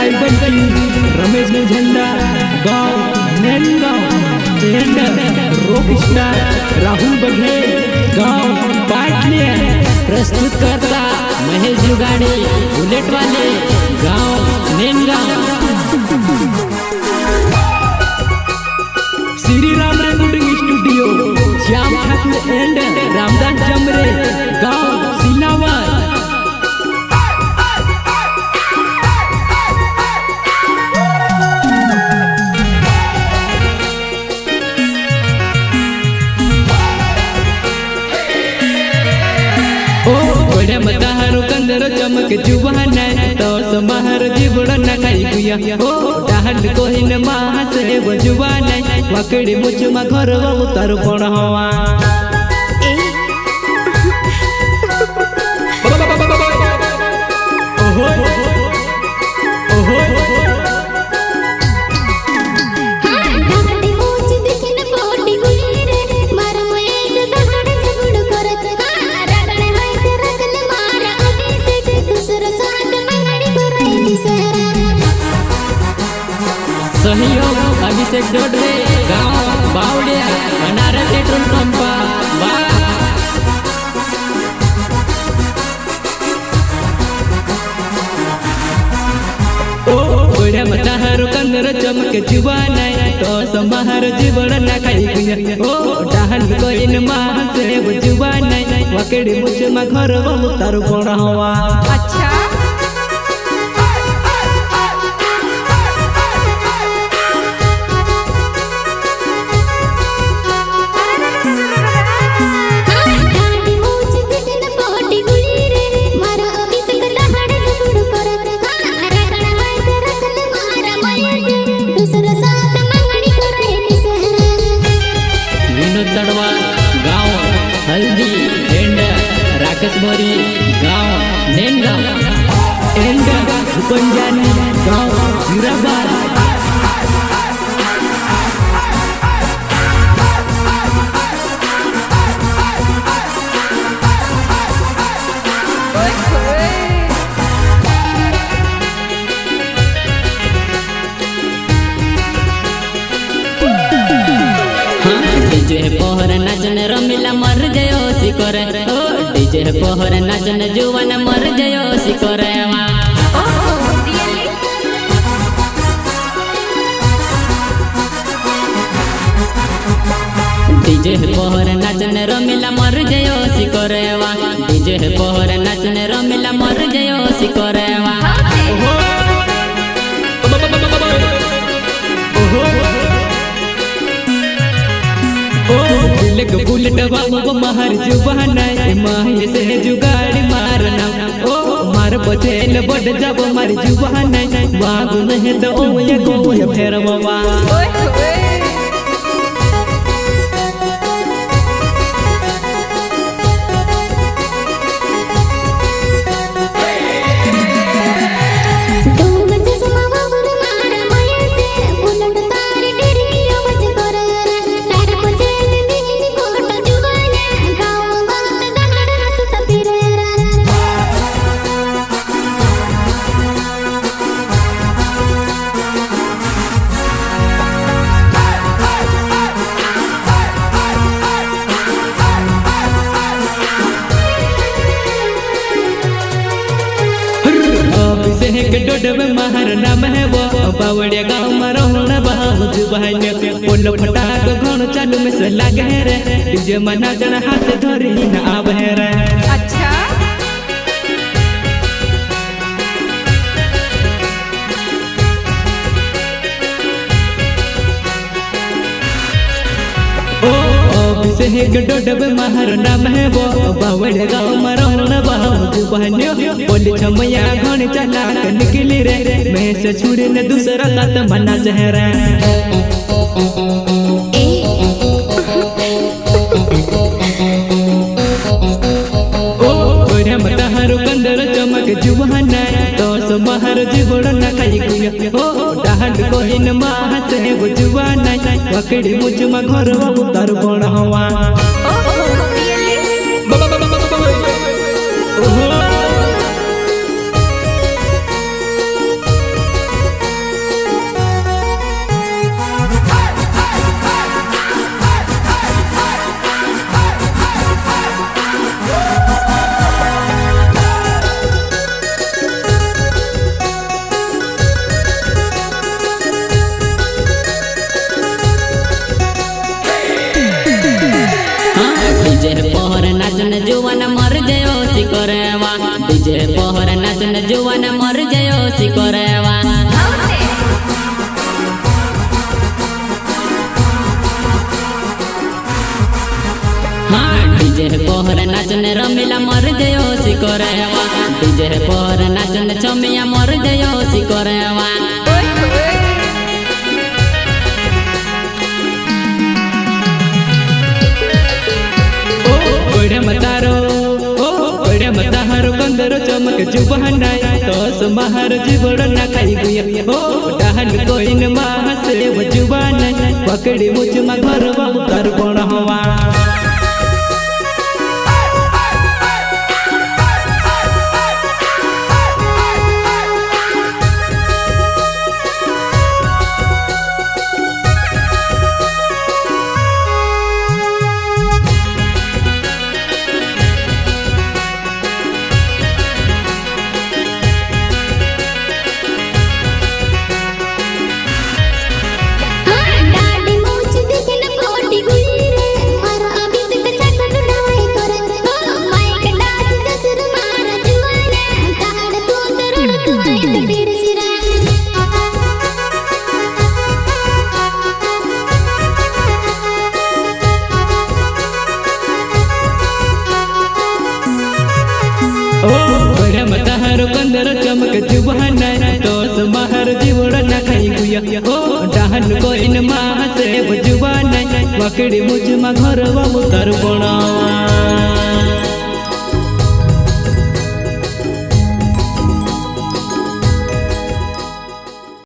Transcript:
राय बंटी रमेश झंडा गाँव Nengaon and rock star Rahul Baghel गाँव पाटलिया प्रस्तुत करता महेश जुगाड़े बुलेट वाले गाँव Nengaon. Shri Ram recording studio Shyam Thakur and Ramdas Jamre गाँव सिलावर। मतहारो कंदर चमक जुबान तो समाहर जीवड़ न खाई गुया ओ डाहन कोहिन मासे जुबान वकड़ी मुझ मा घर उतर पण हवा ओहो ओहो सहयोग अभिषेक डोडरे गाँव बावड़िया बनारस पेट्रोल पंपा मतहारो कंदर चमक जुबान तो समाहर जीवन न खाई गुया ओ डाहन कोइन मासे जुबान वकड़ी मुझ मा घर उतर पण हवा। अच्छा गाँव हल्दी एंड राकेश मोरी गाँव नेनगांव एंड पंजानी गाँव हिराबाद। डीजे पोहर नाचन रमिला मर जयो सिकर ओ डीजे पोहर नाचन जुवान मर जयो सिकर डीजे पोहर नाचन रमिला मर जयो सिकर डीजे पोहर नाचन रमिला मर जयो सिकर बुलेट बाबू महर जुबान माही से जुगाड़ मारना ओ मार बचेल बड़ जब मार जुबान बाबू नहीं तो ओए गोय फेर बाबा डोडब महर नाम है वो बावड़िया गाँव में रहना बहुत बहन पोल फटाक घण चालू में से लागे रे डीजे मना जन हाथ धरी न आवे रे। अच्छा अभिषेक डोडब महर नाम है वो बावड़िया गाँव में रहना बहुत बहन बोली छमैया घण चला के निकली रे मैं से छुड़ी ने दूसरा साथ मना जहरा ओ मतहारो कंदर चमक जुबान तो समाहर जीवड़ न खाई गुया ओ डाहन कोहिन मासे जुबान वकड़ी मुझ मा घर उतर पण हवा। सी करेवा डीजे पोहर नाचने रमिला मर जयो सी करेवा डीजे पोहर नाचने छमिया मर जयो सी करेवा ओढ़े मतारो ओढ़े मतारो कंदरो चमक जुबानाय तो समाहर जीवड़ ना खाई गुया ओ डहन कोइन माह से जुबानाय पकड़ी मुझ मा घर बाबू कर बण हवा मतारो कंदर चमक जुबानाय तो समाहर जीवड़ ना खाई गुया ओ डहन कोइन माह से जुबानाय पकड़ी मुझ मा घर बाबू तर बणावा